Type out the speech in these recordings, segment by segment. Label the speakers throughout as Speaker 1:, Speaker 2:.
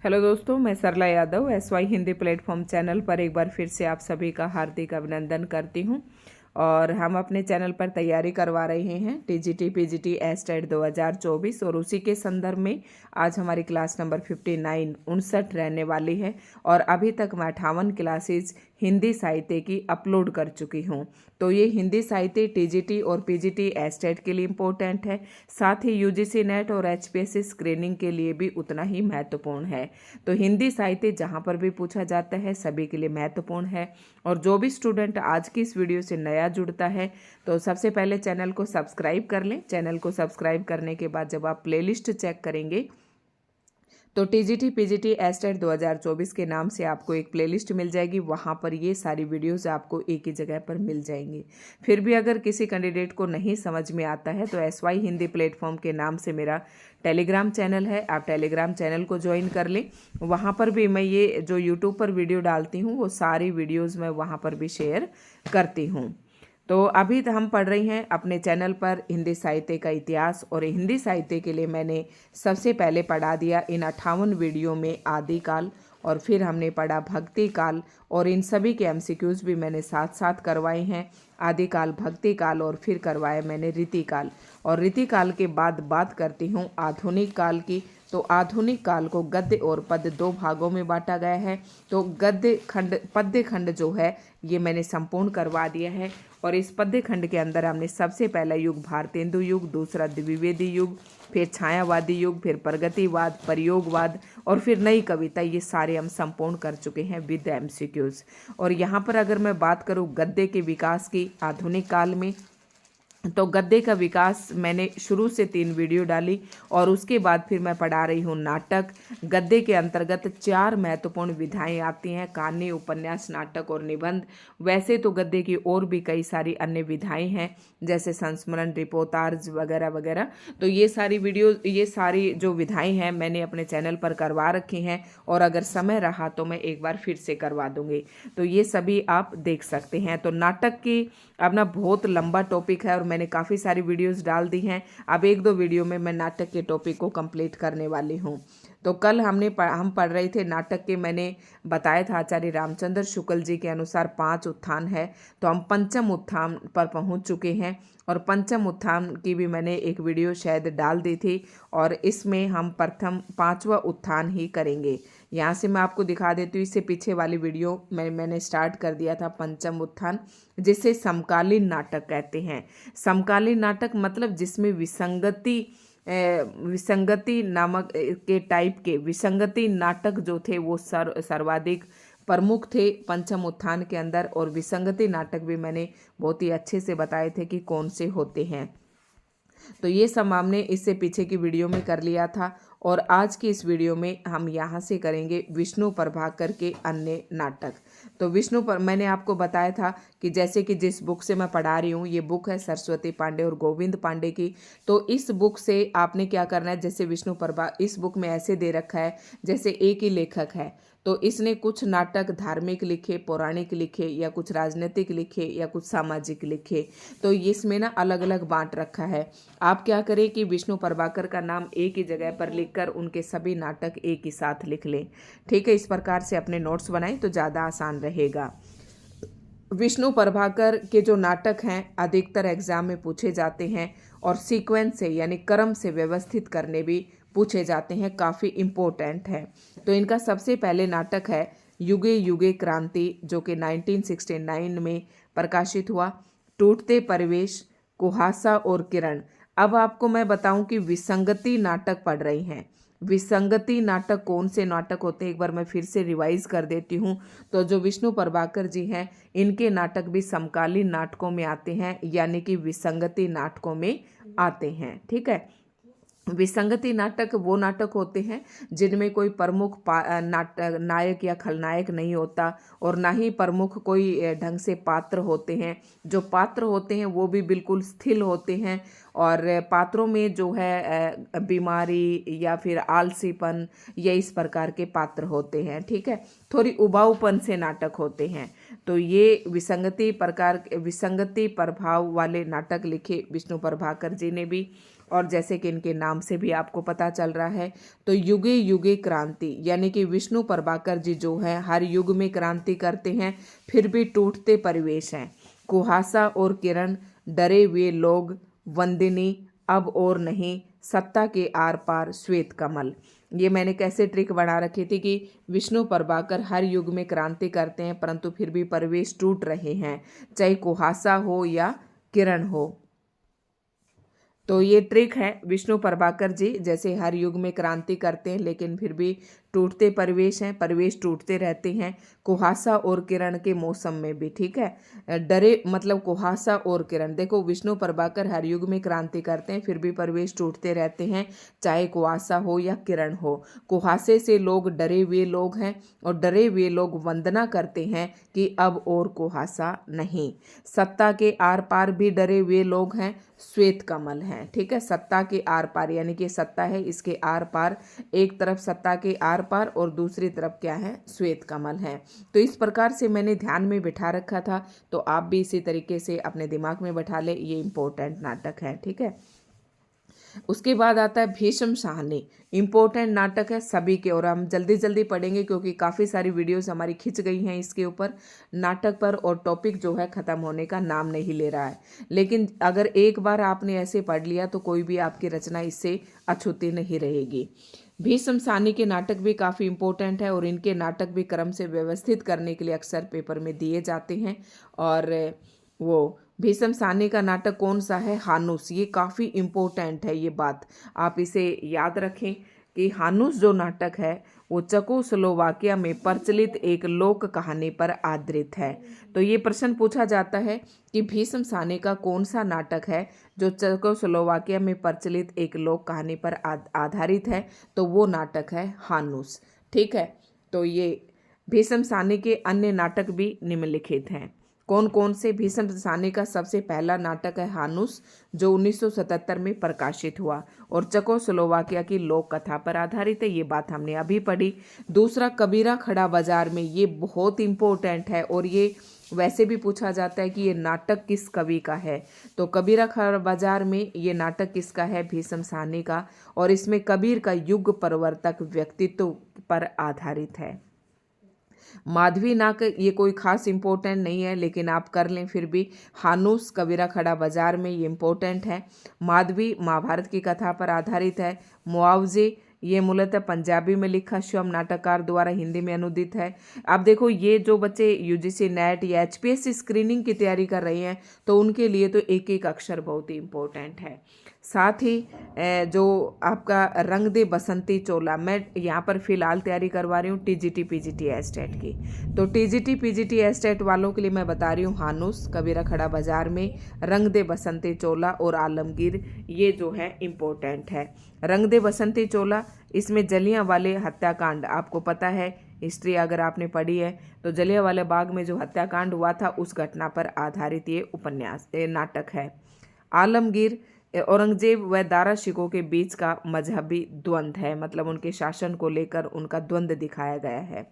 Speaker 1: Hello दोस्तों, मैं Sarla Yadav SY Hindi platform channel पर एक बार फिर से आप सभी का हार्दिक अभिनंदन करती हूं। और हम अपने चैनल पर तैयारी करवा रहे हैं TGT PGT एस्टेट 2024 और उसी के संदर्भ में आज हमारी क्लास नंबर 59 रहने वाली है। और अभी तक मैं 58 क्लासेज हिंदी साहित्य की अपलोड कर चुकी हूँ। तो ये हिंदी साहित्य TGT और PGT एस्टेट के लिए इम्पोर्टेंट है, साथ ही UGC नेट और HPSC स्क्रीनिंग के लिए भी उतना ही महत्वपूर्ण है। तो हिंदी साहित्य जहाँ पर भी पूछा जाता है सभी के लिए महत्वपूर्ण है। और जो भी स्टूडेंट आज की इस वीडियो से नया जुड़ता है तो सबसे पहले चैनल को सब्सक्राइब कर लें। चैनल को सब्सक्राइब करने के बाद जब आप प्लेलिस्ट चेक करेंगे तो TGT PGT एस्टेट 2024 के नाम से आपको एक प्लेलिस्ट मिल जाएगी। वहाँ पर ये सारी वीडियोस आपको एक ही जगह पर मिल जाएंगी। फिर भी अगर किसी कैंडिडेट को नहीं समझ में आता है तो SY हिंदी प्लेटफॉर्म के नाम से मेरा टेलीग्राम चैनल है, आप टेलीग्राम चैनल को ज्वाइन कर लें। वहाँ पर भी मैं ये जो यूट्यूब पर वीडियो डालती हूँ वो सारी वीडियोज़ मैं वहाँ पर भी शेयर करती हूँ। तो अभी तो हम पढ़ रही हैं अपने चैनल पर हिंदी साहित्य का इतिहास। और हिंदी साहित्य के लिए मैंने सबसे पहले पढ़ा दिया इन 58 वीडियो में आदिकाल, और फिर हमने पढ़ा भक्ति काल, और इन सभी के MCQs भी मैंने साथ साथ करवाए हैं। आदिकाल, भक्ति काल और फिर करवाया मैंने रीतिकाल। और रीतिकाल के बाद बात करती हूँ आधुनिक काल की। तो आधुनिक काल को गद्य और पद्य दो भागों में बांटा गया है। तो गद्य खंड पद्य खंड जो है ये मैंने संपूर्ण करवा दिया है। और इस पद्य खंड के अंदर हमने सबसे पहला युग भारतेंदु युग, दूसरा द्विवेदी युग, फिर छायावादी युग, फिर प्रगतिवाद, प्रयोगवाद और फिर नई कविता, ये सारे हम संपूर्ण कर चुके हैं विद MCQs। और यहाँ पर अगर मैं बात करूँ गद्य के विकास की आधुनिक काल में, तो गद्य का विकास मैंने शुरू से 3 वीडियो डाली। और उसके बाद फिर मैं पढ़ा रही हूँ नाटक। गद्य के अंतर्गत 4 महत्वपूर्ण विधाएं आती हैं, कहानी, उपन्यास, नाटक और निबंध। वैसे तो गद्य की और भी कई सारी अन्य विधाएं हैं जैसे संस्मरण, रिपोर्टाज वगैरह वगैरह। तो ये सारी जो विधाएं हैं मैंने अपने चैनल पर करवा रखी हैं, और अगर समय रहा तो मैं एक बार फिर से करवा दूंगी। तो ये सभी आप देख सकते हैं। तो नाटक की अपना बहुत लंबा टॉपिक है और मैंने काफ़ी सारी वीडियोस डाल दी हैं। अब 1-2 वीडियो में मैं नाटक के टॉपिक को कंप्लीट करने वाली हूँ। तो कल हम पढ़ रहे थे नाटक के, मैंने बताया था आचार्य रामचंद्र शुक्ल जी के अनुसार 5 उत्थान है। तो हम पंचम उत्थान पर पहुँच चुके हैं, और पंचम उत्थान की भी मैंने एक वीडियो शायद डाल दी थी। और इसमें हम प्रथम 5वां उत्थान ही करेंगे। यहाँ से मैं आपको दिखा देती हूँ, इससे पीछे वाली वीडियो मैंने स्टार्ट कर दिया था पंचम उत्थान, जिसे समकालीन नाटक कहते हैं। समकालीन नाटक मतलब जिसमें विसंगति नामक के टाइप के विसंगति नाटक जो थे वो सर्वाधिक प्रमुख थे पंचम उत्थान के अंदर। और विसंगति नाटक भी मैंने बहुत ही अच्छे से बताए थे कि कौन से होते हैं। तो ये सब हमने इससे पीछे की वीडियो में कर लिया था। और आज की इस वीडियो में हम यहाँ से करेंगे विष्णु प्रभाकर के अन्य नाटक। तो मैंने आपको बताया था कि जैसे कि जिस बुक से मैं पढ़ा रही हूँ, ये बुक है सरस्वती पांडे और गोविंद पांडे की। तो इस बुक से आपने क्या करना है, जैसे इस बुक में ऐसे दे रखा है जैसे एक ही लेखक है, तो इसने कुछ नाटक धार्मिक लिखे, पौराणिक लिखे, या कुछ राजनीतिक लिखे, या कुछ सामाजिक लिखे। तो इसमें ना अलग अलग बांट रखा है। आप क्या करें कि विष्णु प्रभाकर का नाम एक ही जगह पर लिखकर उनके सभी नाटक एक ही साथ लिख लें। ठीक है, इस प्रकार से अपने नोट्स बनाएं तो ज़्यादा आसान रहेगा। विष्णु प्रभाकर के जो नाटक हैं अधिकतर एग्जाम में पूछे जाते हैं, और सीक्वेंस से यानी क्रम से व्यवस्थित करने भी पूछे जाते हैं, काफ़ी इम्पोर्टेंट है। तो इनका सबसे पहले नाटक है युगे युगे क्रांति, जो कि 1969 में प्रकाशित हुआ। टूटते परिवेश, कुहासा और किरण। अब आपको मैं बताऊं कि विसंगति नाटक पढ़ रही हैं। विसंगति नाटक कौन से नाटक होते हैं, एक बार मैं फिर से रिवाइज कर देती हूँ। तो जो विष्णु प्रभाकर जी हैं इनके नाटक भी समकालीन नाटकों में आते हैं, यानी कि विसंगति नाटकों में आते हैं। ठीक है, विसंगति नाटक वो नाटक होते हैं जिनमें कोई प्रमुख नायक या खलनायक नहीं होता, और ना ही प्रमुख कोई ढंग से पात्र होते हैं। जो पात्र होते हैं वो भी बिल्कुल स्थिर होते हैं, और पात्रों में जो है बीमारी या फिर आलसीपन या इस प्रकार के पात्र होते हैं। ठीक है, थोड़ी उबाऊपन से नाटक होते हैं। तो ये विसंगति प्रभाव वाले नाटक लिखे विष्णु प्रभाकर जी ने भी। और जैसे कि इनके नाम से भी आपको पता चल रहा है, तो युगे युगे क्रांति, यानी कि विष्णु प्रभाकर जी जो है हर युग में क्रांति करते हैं, फिर भी टूटते परिवेश हैं। कुहासा और किरण, डरे हुए लोग, वंदिनी, अब और नहीं, सत्ता के आर पार, श्वेत कमल। ये मैंने कैसे ट्रिक बना रखी थी कि विष्णु प्रभाकर हर युग में क्रांति करते हैं परंतु फिर भी परिवेश टूट रहे हैं, चाहे कुहासा हो या किरण हो। तो ये ट्रिक है, विष्णु प्रभाकर जी जैसे हर युग में क्रांति करते हैं लेकिन फिर भी टूटते परिवेश हैं, परिवेश टूटते रहते हैं, कुहासा और किरण के मौसम में भी। ठीक है, डरे मतलब कुहासा और किरण, देखो विष्णु प्रभाकर हर युग में क्रांति करते हैं फिर भी परिवेश टूटते रहते हैं, चाहे कुहासा हो या किरण हो। कुहासे से लोग डरे हुए लोग हैं और डरे हुए लोग वंदना करते हैं कि अब और कुहासा नहीं। सत्ता के आर पार भी डरे हुए लोग हैं, श्वेत कमल हैं। ठीक है, सत्ता के आर पार यानी कि सत्ता है, इसके आर पार, एक तरफ सत्ता के आर पार और दूसरी तरफ क्या है, श्वेत कमल है। तो इस प्रकार से मैंने ध्यान में बिठा रखा था, तो आप भी इसी तरीके से अपने दिमाग में बैठा ले, ये इंपॉर्टेंट नाटक है। ठीक है, उसके बाद आता है भीष्म शाहनी, इम्पोर्टेंट नाटक है सभी के, और हम जल्दी जल्दी पढ़ेंगे क्योंकि काफ़ी सारी वीडियोस हमारी खिंच गई हैं इसके ऊपर, नाटक पर, और टॉपिक जो है ख़त्म होने का नाम नहीं ले रहा है। लेकिन अगर एक बार आपने ऐसे पढ़ लिया तो कोई भी आपकी रचना इससे अछूती नहीं रहेगी। भीष्म शाहनी के नाटक भी काफ़ी इंपॉर्टेंट है और इनके नाटक भी क्रम से व्यवस्थित करने के लिए अक्सर पेपर में दिए जाते हैं। और वो भीष्म शाहनी का नाटक कौन सा है, हानुस, ये काफ़ी इम्पोर्टेंट है, ये बात आप इसे याद रखें कि हानुस जो नाटक है वो चेकोस्लोवाकिया में प्रचलित एक लोक कहानी पर आधारित है। तो ये प्रश्न पूछा जाता है कि भीष्म शाहनी का कौन सा नाटक है जो चेकोस्लोवाकिया में प्रचलित एक लोक कहानी पर आधारित है, तो वो नाटक है हानुस। ठीक है, तो ये भीष्म शाहनी के अन्य नाटक भी निम्नलिखित हैं। कौन कौन से, भीष्म शाहनी का सबसे पहला नाटक है हानुस जो 1977 में प्रकाशित हुआ और चेकोस्लोवाकिया की लोक कथा पर आधारित है, ये बात हमने अभी पढ़ी। दूसरा कबीरा खड़ा बाजार में, ये बहुत इंपॉर्टेंट है और ये वैसे भी पूछा जाता है कि ये नाटक किस कवि का है, तो कबीरा खड़ा बाजार में ये नाटक किसका है, भीष्म शाहनी का, और इसमें कबीर का युग परिवर्तक व्यक्तित्व पर आधारित है। माधवी नाक, ये कोई खास इंपॉर्टेंट नहीं है लेकिन आप कर लें फिर भी, हानुस कबीरा खड़ा बाजार में ये इंपॉर्टेंट है। माधवी महाभारत की कथा पर आधारित है। मुआवजे, ये मूलतः पंजाबी में लिखा स्वयं नाटककार द्वारा हिंदी में अनुदित है। अब देखो ये जो बच्चे यूजीसी नेट या एचपीएससी स्क्रीनिंग की तैयारी कर रहे हैं तो उनके लिए तो एक एक अक्षर बहुत ही इम्पोर्टेंट है। साथ ही जो आपका रंग दे बसंती चोला, मैं यहाँ पर फिलहाल तैयारी करवा रही हूँ टीजीटी पीजीटी एस्टेट की, तो टीजीटी पीजीटी एस्टेट वालों के लिए मैं बता रही हूँ हानुस, कबीरा खड़ा बाजार में, रंग दे बसंती चोला और आलमगीर, ये जो है इम्पोर्टेंट है। रंग दे बसंती चोला, इसमें जलियांवाले हत्याकांड, आपको पता है हिस्ट्री अगर आपने पढ़ी है तो जलियांवाला बाग में जो हत्याकांड हुआ था उस घटना पर आधारित ये उपन्यास, ये नाटक है। आलमगीर, औरंगजेब व दारा शिकोह के बीच का मजहबी द्वंद्व है, मतलब उनके शासन को लेकर उनका द्वंद्व दिखाया गया है।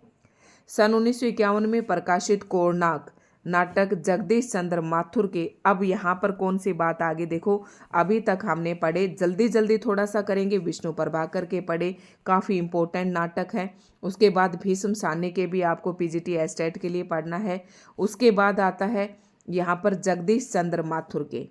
Speaker 1: सन 1951 में प्रकाशित कोरनाक नाटक जगदीश चंद्र माथुर के, अब यहाँ पर कौन सी बात आगे देखो, अभी तक हमने पढ़े, जल्दी जल्दी थोड़ा सा करेंगे, विष्णु प्रभाकर के पढ़े, काफ़ी इंपॉर्टेंट नाटक है। उसके बाद भीष्म शाहनी के भी आपको पीजीटी एस्टेट के लिए पढ़ना है। उसके बाद आता है यहाँ पर जगदीश चंद्र माथुर के,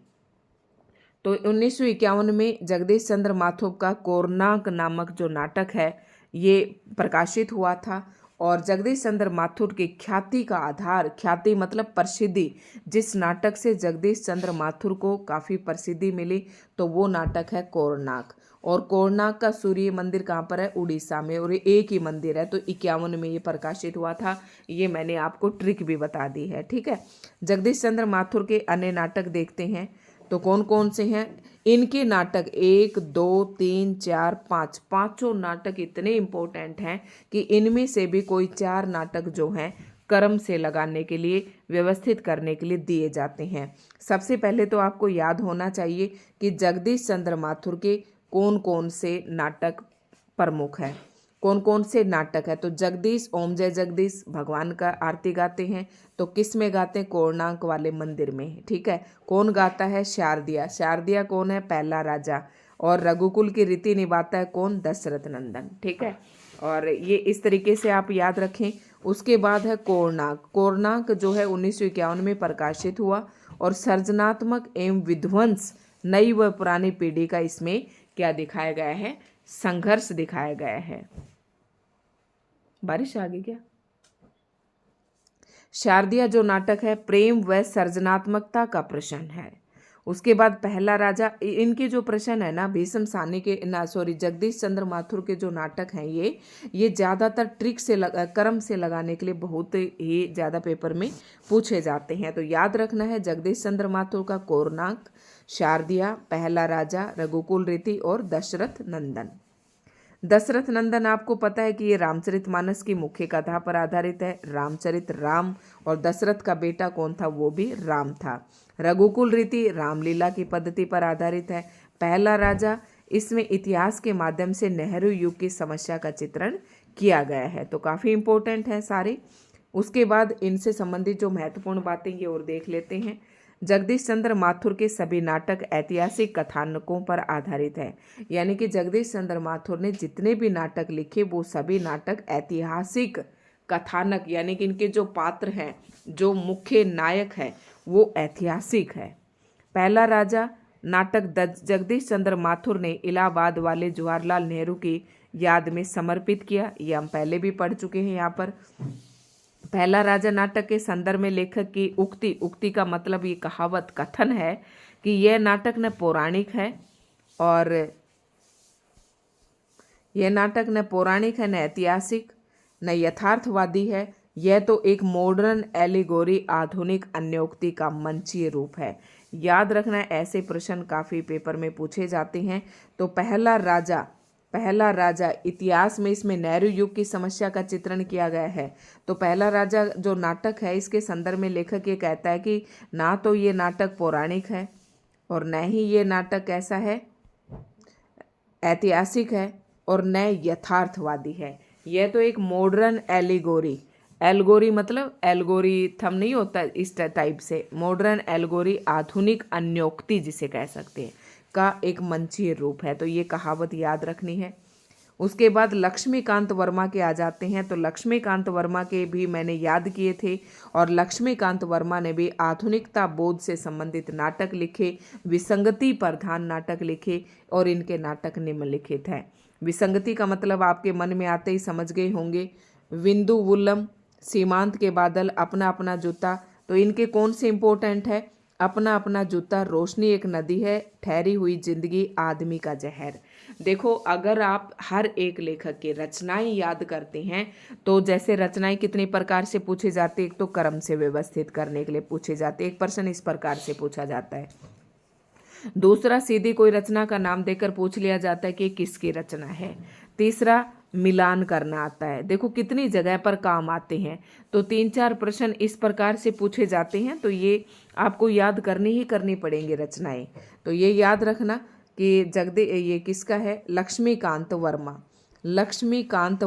Speaker 1: तो 1951 में जगदीश चंद्र माथुर का कोरनाक नामक जो नाटक है ये प्रकाशित हुआ था। और जगदीश चंद्र माथुर की ख्याति का आधार, ख्याति मतलब प्रसिद्धि, जिस नाटक से जगदीश चंद्र माथुर को काफ़ी प्रसिद्धि मिली तो वो नाटक है कोरनाक। और कोरनाक का सूर्य मंदिर कहाँ पर है, उड़ीसा में, और ये एक ही मंदिर है, तो 51 में ये प्रकाशित हुआ था। ये मैंने आपको ट्रिक भी बता दी है। ठीक है, जगदीश चंद्र माथुर के अन्य नाटक देखते हैं तो कौन कौन से हैं। इनके नाटक 1, 2, 3, 4, 5, पाँचों नाटक इतने इम्पोर्टेंट हैं कि इनमें से भी कोई 4 नाटक जो हैं क्रम से लगाने के लिए, व्यवस्थित करने के लिए दिए जाते हैं। सबसे पहले तो आपको याद होना चाहिए कि जगदीश चंद्र माथुर के कौन कौन से नाटक प्रमुख हैं, कौन कौन से नाटक है। तो जगदीश, ओम जय जगदीश, भगवान का आरती गाते हैं, तो किस में गाते हैं, कोरनाक वाले मंदिर में। ठीक है, कौन गाता है, शारदिया, शारदिया कौन है, पहला राजा। और रघुकुल की रीति निभाता है कौन? दशरथ नंदन। ठीक है, और ये इस तरीके से आप याद रखें। उसके बाद है कोरनाक। कोरनाक जो है 1951 में प्रकाशित हुआ और सृजनात्मक एवं विध्वंस नई व पुरानी पीढ़ी का इसमें क्या दिखाया गया है? संघर्ष दिखाया गया है। बारिश आ गई क्या? शारदिया जो नाटक है प्रेम व सृजनात्मकता का प्रश्न है। उसके बाद पहला राजा, इनके जो प्रश्न है ना भीष्म सानी के जगदीश चंद्र माथुर के जो नाटक हैं ये ज़्यादातर ट्रिक से क्रम से लगाने के लिए बहुत ही ज़्यादा पेपर में पूछे जाते हैं। तो याद रखना है जगदीश चंद्र माथुर का कोरनाक, शारदिया, पहला राजा, रघुकुल रीति और दशरथ नंदन। दशरथ नंदन आपको पता है कि ये रामचरितमानस की मुख्य कथा पर आधारित है। रामचरित राम और दशरथ का बेटा कौन था? वो भी राम था। रघुकुल रीति रामलीला की पद्धति पर आधारित है। पहला राजा, इसमें इतिहास के माध्यम से नेहरू युग की समस्या का चित्रण किया गया है। तो काफ़ी इंपॉर्टेंट है सारे। उसके बाद इनसे संबंधित जो महत्वपूर्ण बातें ये और देख लेते हैं। जगदीश चंद्र माथुर के सभी नाटक ऐतिहासिक कथानकों पर आधारित है। यानी कि जगदीश चंद्र माथुर ने जितने भी नाटक लिखे वो सभी नाटक ऐतिहासिक कथानक, यानी कि इनके जो पात्र हैं, जो मुख्य नायक है वो ऐतिहासिक है। पहला राजा नाटक जगदीश चंद्र माथुर ने इलाहाबाद वाले जवाहरलाल नेहरू की याद में समर्पित किया। ये हम पहले भी पढ़ चुके हैं यहाँ पर। पहला राजा नाटक के संदर्भ में लेखक की उक्ति का मतलब ये कहावत, कथन है कि यह नाटक न पौराणिक है और यह नाटक न पौराणिक है, न ऐतिहासिक, न यथार्थवादी है। यह तो एक मॉडर्न एलिगोरी, आधुनिक अन्योक्ति का मंचीय रूप है। याद रखना है, ऐसे प्रश्न काफ़ी पेपर में पूछे जाते हैं। तो पहला राजा इतिहास में इसमें नेहरू युग की समस्या का चित्रण किया गया है। तो पहला राजा जो नाटक है इसके संदर्भ में लेखक ये कहता है कि ना तो ये नाटक पौराणिक है और न ही ये नाटक कैसा है? ऐतिहासिक है और न यथार्थवादी है। यह तो एक मॉडर्न एल्गोरी मतलब एल्गोरिथम नहीं होता इस टाइप से, मॉडर्न एल्गोरी, आधुनिक अन्योक्ति जिसे कह सकते हैं, का एक मंचीय रूप है। तो ये कहावत याद रखनी है। उसके बाद लक्ष्मीकांत वर्मा के आ जाते हैं। तो लक्ष्मीकांत वर्मा के भी मैंने याद किए थे और लक्ष्मीकांत वर्मा ने भी आधुनिकता बोध से संबंधित नाटक लिखे, विसंगति प्रधान नाटक लिखे और इनके नाटक निम्नलिखित हैं। विसंगति का मतलब आपके मन में आते ही समझ गए होंगे। विंदु वुल्लम, सीमांत के बादल, अपना अपना जूता। तो इनके कौन से इंपॉर्टेंट है? अपना अपना जूता, रोशनी एक नदी है, ठहरी हुई जिंदगी, आदमी का जहर। देखो, अगर आप हर एक लेखक की रचनाएं याद करते हैं तो जैसे रचनाएं कितने प्रकार से पूछी जाती है, एक तो क्रम से व्यवस्थित करने के लिए पूछे जाते हैं, एक प्रश्न इस प्रकार से पूछा जाता है। दूसरा, सीधी कोई रचना का नाम देकर पूछ लिया जाता है कि किसकी रचना है। तीसरा, मिलान करना आता है। देखो कितनी जगह पर काम आते हैं। तो 3-4 प्रश्न इस प्रकार से पूछे जाते हैं। तो ये आपको याद करनी पड़ेंगी रचनाएं। तो ये याद रखना कि ये किसका है? लक्ष्मीकांत वर्मा। लक्ष्मीकांत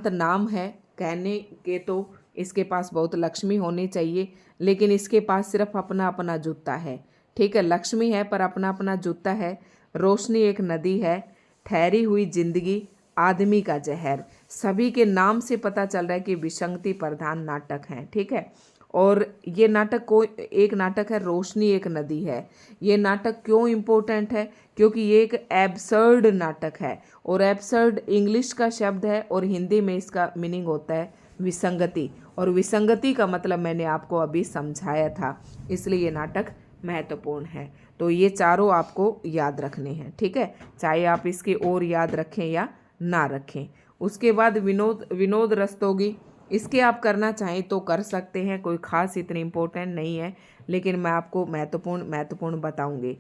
Speaker 1: नाम है, कहने के तो इसके पास बहुत लक्ष्मी होनी चाहिए, लेकिन इसके पास सिर्फ अपना अपना जूता है। ठीक है, लक्ष्मी है पर अपना अपना जूता है, रोशनी एक नदी है, ठहरी हुई जिंदगी, आदमी का जहर। सभी के नाम से पता चल रहा है कि विसंगति प्रधान नाटक हैं। ठीक है, और ये नाटक एक नाटक है रोशनी एक नदी है। ये नाटक क्यों इम्पोर्टेंट है? क्योंकि ये एक एब्सर्ड नाटक है और एब्सर्ड इंग्लिश का शब्द है और हिंदी में इसका मीनिंग होता है विसंगति, और विसंगति का मतलब मैंने आपको अभी समझाया था, इसलिए ये नाटक महत्वपूर्ण है। तो ये चारों आपको याद रखने हैं। ठीक है, चाहे आप इसके और याद रखें या ना रखें। उसके बाद विनोद रस्तोगी, इसके आप करना चाहें तो कर सकते हैं, कोई खास इतनी इम्पोर्टेंट नहीं है, लेकिन मैं आपको महत्वपूर्ण बताऊंगी।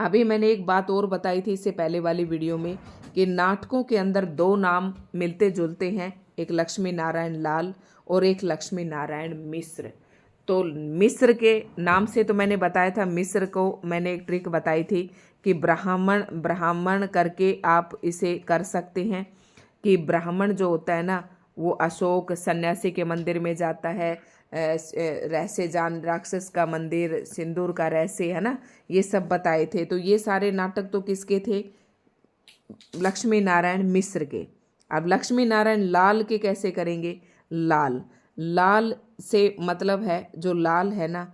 Speaker 1: अभी मैंने एक बात और बताई थी इससे पहले वाली वीडियो में कि नाटकों के अंदर 2 नाम मिलते जुलते हैं, एक लक्ष्मी नारायण लाल और एक लक्ष्मी नारायण मिश्र। तो मिस्र के नाम से तो मैंने बताया था, मिस्र को मैंने एक ट्रिक बताई थी कि ब्राह्मण करके आप इसे कर सकते हैं कि ब्राह्मण जो होता है ना, वो अशोक सन्यासी के मंदिर में जाता है, रहस्य जान राक्षस का मंदिर, सिंदूर का रहस्य, है ना, ये सब बताए थे। तो ये सारे नाटक तो किसके थे? लक्ष्मी नारायण मिश्र के। अब लक्ष्मी नारायण लाल के कैसे करेंगे? लाल, लाल से मतलब है जो लाल है ना,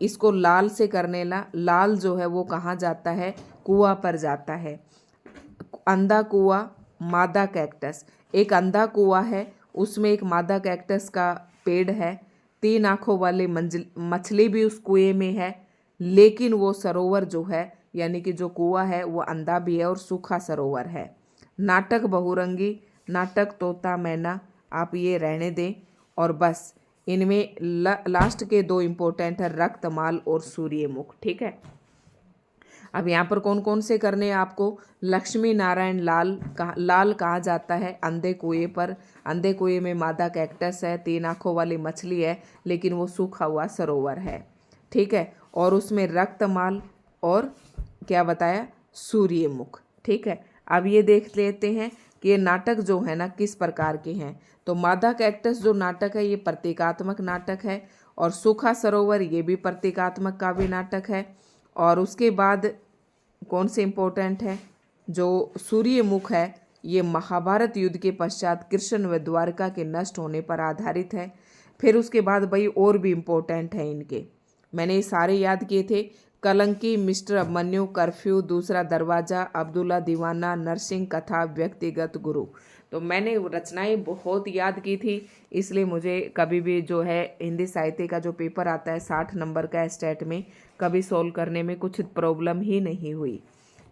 Speaker 1: इसको लाल से करने ला, लाल जो है वो कहाँ जाता है? कुआं पर जाता है। अंधा कुआं, मादा कैक्टस। एक अंधा कुआं है, उसमें एक मादा कैक्टस का पेड़ है, 3 आंखों वाली मछली भी उस कुएं में है, लेकिन वो सरोवर जो है, यानी कि जो कुआं है वो अंधा भी है और सूखा सरोवर है। नाटक बहुरंगी, नाटक तोता मैना, आप ये रहने दें। और बस इनमें लास्ट के 2 इम्पोर्टेंट है, रक्तमाल और सूर्यमुख। ठीक है, अब यहाँ पर कौन कौन से करने हैं आपको? लक्ष्मी नारायण लाल कहाँ जाता है? अंधे कुएं पर। अंधे कुएं में मादा कैक्टस है, 3 आंखों वाली मछली है, लेकिन वो सूखा हुआ सरोवर है। ठीक है, और उसमें रक्तमाल और क्या बताया? सूर्यमुख। ठीक है, अब ये देख लेते हैं कि ये नाटक जो है ना किस प्रकार के हैं। तो मादा कैक्टस जो नाटक है ये प्रतीकात्मक नाटक है, और सूखा सरोवर ये भी प्रतीकात्मक काव्य नाटक है। और उसके बाद कौन से इम्पोर्टेंट है? जो सूर्यमुख है ये महाभारत युद्ध के पश्चात कृष्ण व द्वारका के नष्ट होने पर आधारित है। फिर उसके बाद भाई और भी इम्पोर्टेंट है इनके, मैंने ये सारे याद किए थे। कलंकी, मिस्टर अभिमन्यु, कर्फ्यू, दूसरा दरवाजा, अब्दुल्ला दीवाना, नरसिंह कथा, व्यक्तिगत गुरु। तो मैंने रचनाएं बहुत याद की थी, इसलिए मुझे कभी भी जो है हिंदी साहित्य का जो पेपर आता है 60 नंबर का स्टेट में, कभी सोल्व करने में कुछ प्रॉब्लम ही नहीं हुई।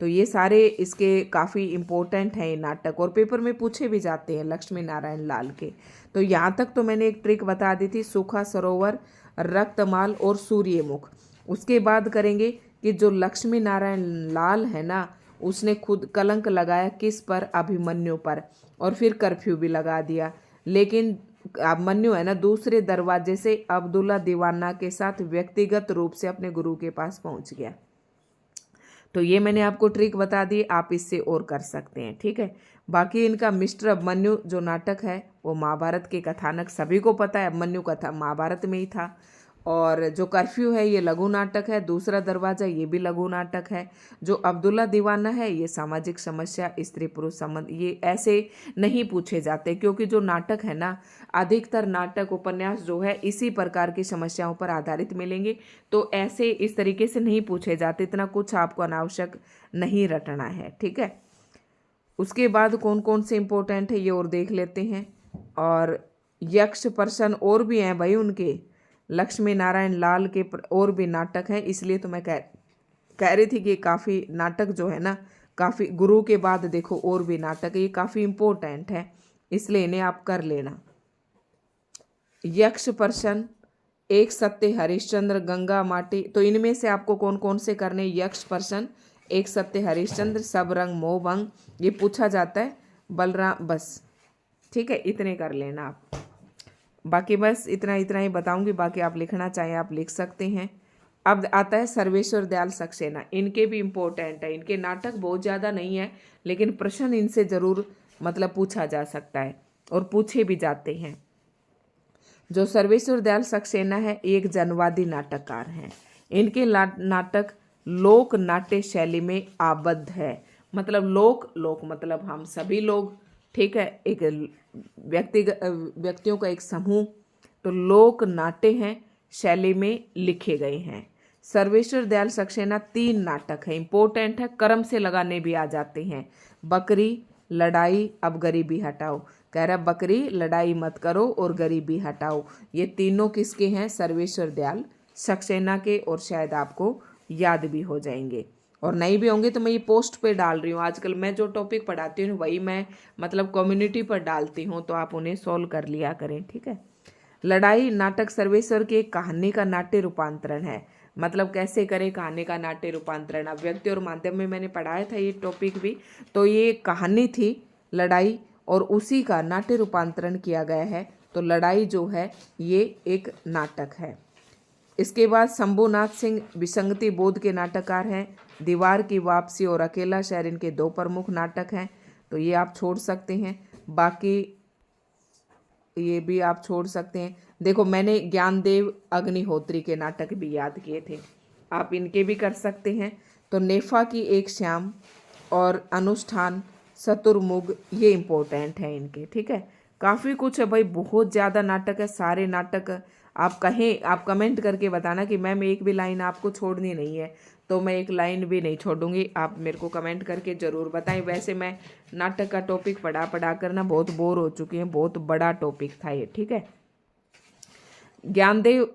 Speaker 1: तो ये सारे इसके काफ़ी इम्पोर्टेंट हैं ये नाटक, और पेपर में पूछे भी जाते हैं लक्ष्मी नारायण लाल के। तो यहाँ तक तो मैंने एक ट्रिक बता दी थी, सूखा सरोवर, रक्तमाल और सूर्यमुख। उसके बाद करेंगे कि जो लक्ष्मी नारायण लाल है ना, उसने खुद कलंक लगाया किस पर? अभिमन्यु पर, और फिर कर्फ्यू भी लगा दिया। लेकिन अभिमन्यु है ना दूसरे दरवाजे से अब्दुल्ला दीवाना के साथ व्यक्तिगत रूप से अपने गुरु के पास पहुंच गया। तो ये मैंने आपको ट्रिक बता दी, आप इससे और कर सकते हैं। ठीक है, बाकी इनका मिस्टर अभिमन्यु जो नाटक है वो महाभारत के कथानक, सभी को पता है अभिमन्यु कथा महाभारत में ही था। और जो कर्फ्यू है ये लघु नाटक है, दूसरा दरवाजा ये भी लघु नाटक है। जो अब्दुल्ला दीवाना है ये सामाजिक समस्या, स्त्री पुरुष संबंध, ये ऐसे नहीं पूछे जाते, क्योंकि जो नाटक है ना, अधिकतर नाटक उपन्यास जो है इसी प्रकार की समस्याओं पर आधारित मिलेंगे। तो ऐसे इस तरीके से नहीं पूछे जाते, इतना कुछ आपको अनावश्यक नहीं रटना है। ठीक है, उसके बाद कौन कौन से इम्पोर्टेंट है ये और देख लेते हैं। और यक्ष प्रश्न और भी हैं भाई उनके, लक्ष्मी नारायण लाल के और भी नाटक हैं, इसलिए तो मैं कह रही थी कि काफ़ी नाटक जो है ना, काफ़ी गुरु के बाद देखो और भी नाटक, ये काफ़ी इम्पोर्टेंट है, इसलिए इन्हें आप कर लेना। यक्ष प्रश्न, एक सत्य हरिश्चंद्र, गंगा माटी। तो इनमें से आपको कौन कौन से करने? यक्ष प्रश्न, एक सत्य हरिश्चंद्र, सब रंग मोहभंग, ये पूछा जाता है। बलराम, बस ठीक है, इतने कर लेना आप। बाकी बस इतना ही बताऊंगी, बाकी आप लिखना चाहें आप लिख सकते हैं। अब आता है सर्वेश्वर दयाल सक्सेना, इनके भी इम्पोर्टेंट है। इनके नाटक बहुत ज़्यादा नहीं है, लेकिन प्रश्न इनसे ज़रूर मतलब पूछा जा सकता है और पूछे भी जाते हैं। जो सर्वेश्वर दयाल सक्सेना है एक जनवादी नाटककार हैं। इनके नाटक लोक नाट्य शैली में आबद्ध है, मतलब लोक मतलब हम सभी लोग। ठीक है, एक व्यक्तियों का एक समूह, तो लोक नाट्य हैं, शैली में लिखे गए हैं। सर्वेश्वर दयाल सक्सेना 3 नाटक है, इंपॉर्टेंट है, क्रम से लगाने भी आ जाते हैं। बकरी, लड़ाई, अब गरीबी हटाओ। कह रहा बकरी लड़ाई मत करो और गरीबी हटाओ, ये तीनों किसके हैं? सर्वेश्वर दयाल सक्सेना के, और शायद आपको याद भी हो जाएंगे। और नहीं भी होंगे तो मैं ये पोस्ट पे डाल रही हूँ, आजकल मैं जो टॉपिक पढ़ाती हूँ वही मैं मतलब कम्युनिटी पर डालती हूँ, तो आप उन्हें सॉल्व कर लिया करें। ठीक है, लड़ाई नाटक सर्वेश्वर की एक कहानी का नाट्य रूपांतरण है। मतलब कैसे करें कहानी का नाट्य रूपांतरण? अब व्यक्ति और माध्यम में मैंने पढ़ाया था ये टॉपिक भी, तो ये कहानी थी लड़ाई और उसी का नाट्य रूपांतरण किया गया है। तो लड़ाई जो है ये एक नाटक है। इसके बाद शंभुनाथ सिंह विसंगति बोध के नाटककार हैं। दीवार की वापसी और अकेला शहर इनके 2 प्रमुख नाटक हैं, तो ये आप छोड़ सकते हैं। बाकी ये भी आप छोड़ सकते हैं। देखो मैंने ज्ञानदेव अग्निहोत्री के नाटक भी याद किए थे, आप इनके भी कर सकते हैं। तो नेफा की एक शाम और अनुष्ठान, शतुर्मुग, ये इम्पोर्टेंट है इनके, ठीक है। काफ़ी कुछ है भाई, बहुत ज़्यादा नाटक है, सारे नाटक आप कहें, आप कमेंट करके बताना कि मैम एक भी लाइन आपको छोड़नी नहीं है, तो मैं एक लाइन भी नहीं छोड़ूंगी। आप मेरे को कमेंट करके ज़रूर बताएं। वैसे मैं नाटक का टॉपिक पढ़ा कर ना बहुत बोर हो चुकी हैं, बहुत बड़ा टॉपिक था ये, ठीक है। ज्ञानदेव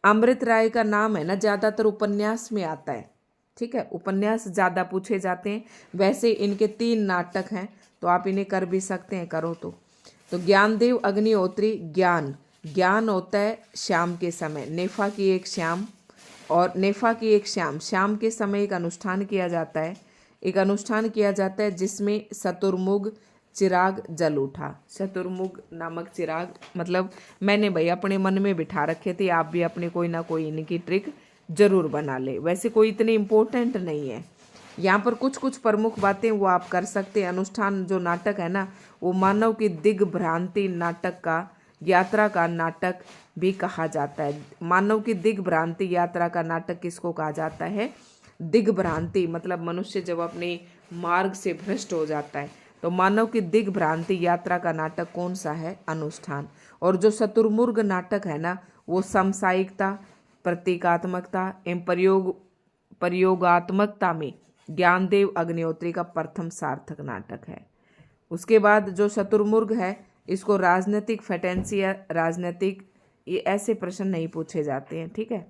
Speaker 1: अमृत राय का नाम है ना ज़्यादातर उपन्यास में आता है, ठीक है, उपन्यास ज़्यादा पूछे जाते हैं। वैसे इनके 3 नाटक हैं, तो आप इन्हें कर भी सकते हैं, करो तो ज्ञानदेव अग्निहोत्री, ज्ञान होता है शाम के समय, नेफा की एक शाम और नेफा की एक शाम के समय एक अनुष्ठान किया जाता है, जिसमें शतुर्मुग चिराग जल उठा। शतुर्मुग नामक चिराग, मतलब मैंने भाई अपने मन में बिठा रखे थे, आप भी अपने कोई ना कोई इनकी ट्रिक जरूर बना ले। वैसे कोई इतनी इम्पोर्टेंट नहीं है, यहाँ पर कुछ कुछ प्रमुख बातें वो आप कर सकते हैं। अनुष्ठान जो नाटक है ना, वो मानव की दिग्भ्रांति नाटक का, यात्रा का नाटक भी कहा जाता है। मानव की दिग्भ्रांति यात्रा का नाटक किसको कहा जाता है? दिग्भ्रांति, मतलब मनुष्य जब अपने मार्ग से भ्रष्ट हो जाता है, तो मानव की दिग्भ्रांति यात्रा का नाटक कौन सा है? अनुष्ठान। और जो शतुर्मुर्ग नाटक है ना, वो समसायिकता, प्रतीकात्मकता एवं प्रयोगात्मकता में ज्ञानदेव अग्निहोत्री का प्रथम सार्थक नाटक है। उसके बाद जो शतुर्मुर्ग है, इसको राजनीतिक फैटेंसी या राजनीतिक, ये ऐसे प्रश्न नहीं पूछे जाते हैं, ठीक है,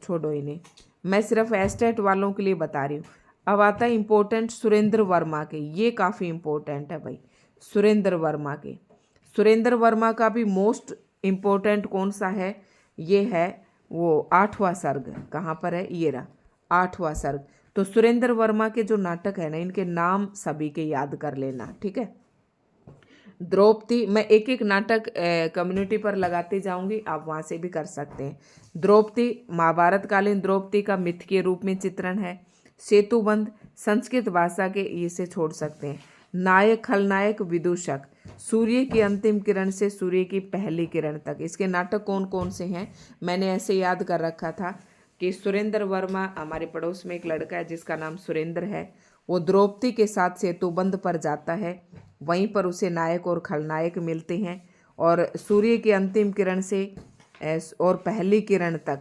Speaker 1: छोड़ो इन्हें, मैं सिर्फ एस्टेट वालों के लिए बता रही हूँ। अब आता है इम्पोर्टेंट सुरेंद्र वर्मा के, ये काफ़ी इम्पोर्टेंट है भाई, सुरेंद्र वर्मा का भी मोस्ट इम्पोर्टेंट कौन सा है? ये है वो 8वां सर्ग। कहाँ पर है? ये रहा 8वां सर्ग। तो सुरेंद्र वर्मा के जो नाटक है ना, इनके नाम सभी के याद कर लेना, ठीक है। द्रौपदी, मैं एक एक नाटक कम्युनिटी पर लगाते जाऊंगी, आप वहाँ से भी कर सकते हैं। द्रौपदी, महाभारत कालीन द्रौपदी का मिथ के रूप में चित्रण है। सेतुबंध, संस्कृत भाषा के, इसे छोड़ सकते हैं। नायक खलनायक विदूषक, सूर्य की अंतिम किरण से सूर्य की पहली किरण तक, इसके नाटक कौन कौन से हैं? मैंने ऐसे याद कर रखा था कि सुरेंद्र वर्मा, हमारे पड़ोस में एक लड़का है जिसका नाम सुरेंद्र है, वो द्रौपदी के साथ सेतुबंध पर जाता है, वहीं पर उसे नायक और खलनायक मिलते हैं, और सूर्य की अंतिम किरण से और पहली किरण तक,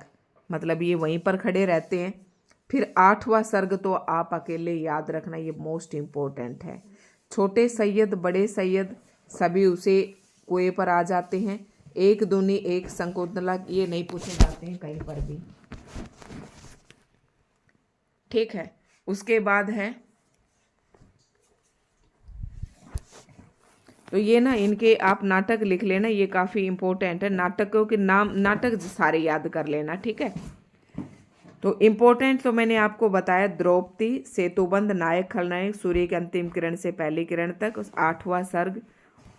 Speaker 1: मतलब ये वहीं पर खड़े रहते हैं। फिर 8वां सर्ग तो आप अकेले याद रखना, ये मोस्ट इम्पोर्टेंट है। छोटे सैयद बड़े सैयद सभी उसे कुएं पर आ जाते हैं। एक दूनी एक शकुंतला, ये नहीं पूछे जाते हैं कहीं पर भी, ठीक है। उसके बाद है, तो ये ना इनके आप नाटक लिख लेना, ये काफ़ी इम्पोर्टेंट है। नाटकों के नाम, नाटक सारे याद कर लेना, ठीक है। तो इम्पोर्टेंट तो मैंने आपको बताया, द्रौपदी, सेतुबंध, नायक खलनायक, सूर्य की अंतिम किरण से पहली किरण तक, 8वां सर्ग,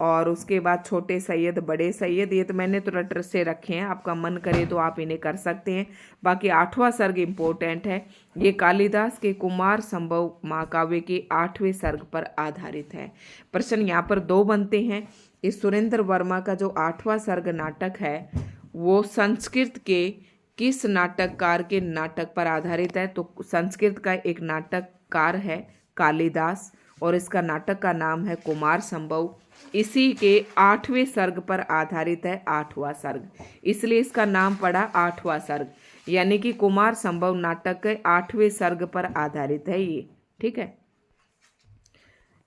Speaker 1: और उसके बाद छोटे सैयद बड़े सैयद, ये तो मैंने तो रट से रखे हैं, आपका मन करे तो आप इन्हें कर सकते हैं। बाकी 8वां सर्ग इम्पोर्टेंट है, ये कालिदास के कुमार संभव महाकाव्य के 8वें सर्ग पर आधारित है। प्रश्न यहाँ पर 2 बनते हैं। इस सुरेंद्र वर्मा का जो 8वां सर्ग नाटक है, वो संस्कृत के किस नाटककार के नाटक पर आधारित है? तो संस्कृत का एक नाटककार है कालिदास, और इसका नाटक का नाम है कुमार संभव। इसी के 8वें सर्ग पर आधारित है 8वां सर्ग, इसलिए इसका नाम पड़ा 8वां सर्ग, यानी कि कुमार संभव नाटक के 8वें सर्ग पर आधारित है ये, ठीक है।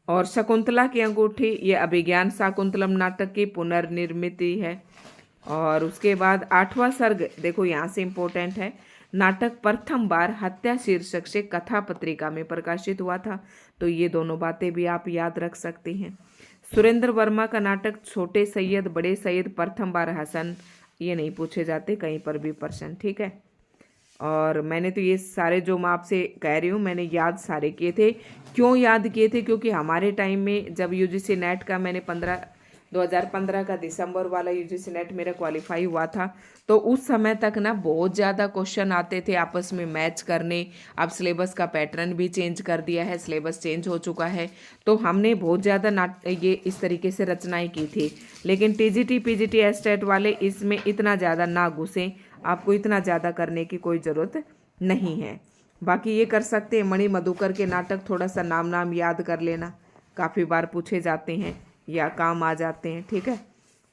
Speaker 1: और शकुंतला की अंगूठी, ये अभिज्ञान शाकुंतलम नाटक की पुनर्निर्मिति है। और उसके बाद 8वां सर्ग, देखो यहाँ से इम्पोर्टेंट है, नाटक प्रथम बार हत्या शीर्षक से कथा पत्रिका में प्रकाशित हुआ था, तो ये दोनों बातें भी आप याद रख सकते हैं। सुरेंद्र वर्मा का नाटक छोटे सैयद बड़े सैयद, प्रथम बार हसन, ये नहीं पूछे जाते कहीं पर भी प्रश्न, ठीक है। और मैंने तो ये सारे जो मैं आपसे कह रही हूँ, मैंने याद सारे किए थे। क्यों याद किए थे? क्योंकि हमारे टाइम में जब यूजीसी नेट का मैंने 2015 का दिसंबर वाला यूजीसी नेट मेरा क्वालिफाई हुआ था, तो उस समय तक ना बहुत ज़्यादा क्वेश्चन आते थे आपस में मैच करने। अब सिलेबस का पैटर्न भी चेंज कर दिया है, सिलेबस चेंज हो चुका है, तो हमने बहुत ज़्यादा ये इस तरीके से रचनाएं की थी। लेकिन टीजीटी पीजीटी एस्टेट वाले इसमें इतना ज़्यादा ना घुसें, आपको इतना ज़्यादा करने की कोई ज़रूरत नहीं है। बाकी ये कर सकते हैं, मणि मधुकर के नाटक थोड़ा सा नाम याद कर लेना, काफ़ी बार पूछे जाते हैं या काम आ जाते हैं, ठीक है।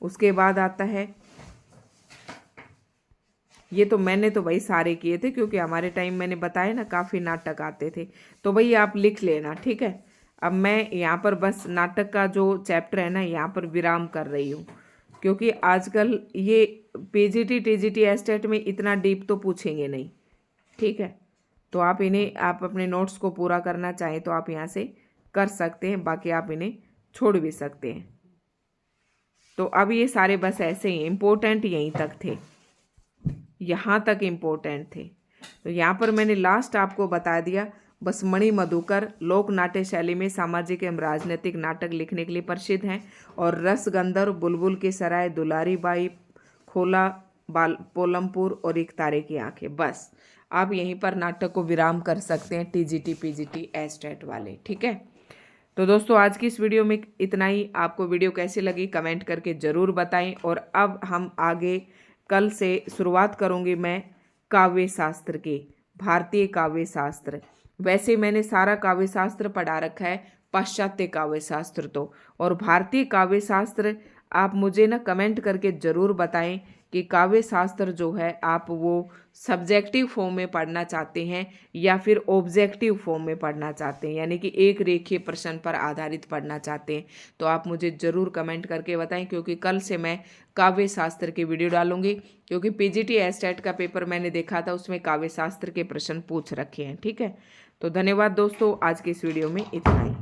Speaker 1: उसके बाद आता है, ये तो मैंने तो भाई सारे किए थे, क्योंकि हमारे टाइम मैंने बताया ना काफ़ी नाटक आते थे, तो भाई आप लिख लेना, ठीक है। अब मैं यहाँ पर बस नाटक का जो चैप्टर है ना यहाँ पर विराम कर रही हूँ, क्योंकि आजकल ये पीजीटी टीजीटी एस्टेट में इतना डीप तो पूछेंगे नहीं, ठीक है। तो आप अपने नोट्स को पूरा करना चाहें तो आप यहाँ से कर सकते हैं, बाकी आप इन्हें छोड़ भी सकते हैं। तो अब ये सारे बस ऐसे ही इम्पोर्टेंट यहीं तक थे, यहाँ तक इम्पोर्टेंट थे। तो यहाँ पर मैंने लास्ट आपको बता दिया, बस मणि मधुकर लोक नाट्य शैली में सामाजिक एवं राजनीतिक नाटक लिखने के लिए प्रसिद्ध हैं, और रस गंधर्व, बुलबुल की सराय, दुलारी बाई, खोला पोलमपुर और एक तारे की आंखें, बस आप यहीं पर नाटक को विराम कर सकते हैं टीजीटी पीजीटी एस्टेट वाले, ठीक है। तो दोस्तों आज की इस वीडियो में इतना ही। आपको वीडियो कैसी लगी कमेंट करके ज़रूर बताएं। और अब हम आगे कल से शुरुआत करूंगी मैं काव्य शास्त्र की, भारतीय काव्य शास्त्र। वैसे मैंने सारा काव्य शास्त्र पढ़ा रखा है, पाश्चात्य काव्य शास्त्र तो, और भारतीय काव्य शास्त्र आप मुझे ना कमेंट करके ज़रूर बताएं कि काव्य शास्त्र जो है आप वो सब्जेक्टिव फॉर्म में पढ़ना चाहते हैं या फिर ऑब्जेक्टिव फॉर्म में पढ़ना चाहते हैं, यानी कि एक रेखीय प्रश्न पर आधारित पढ़ना चाहते हैं। तो आप मुझे ज़रूर कमेंट करके बताएं, क्योंकि कल से मैं काव्य शास्त्र की वीडियो डालूंगी, क्योंकि पीजीटी एस्टेट का पेपर मैंने देखा था उसमें काव्य शास्त्र के प्रश्न पूछ रखे हैं, ठीक है। तो धन्यवाद दोस्तों, आज की इस वीडियो में इतना ही।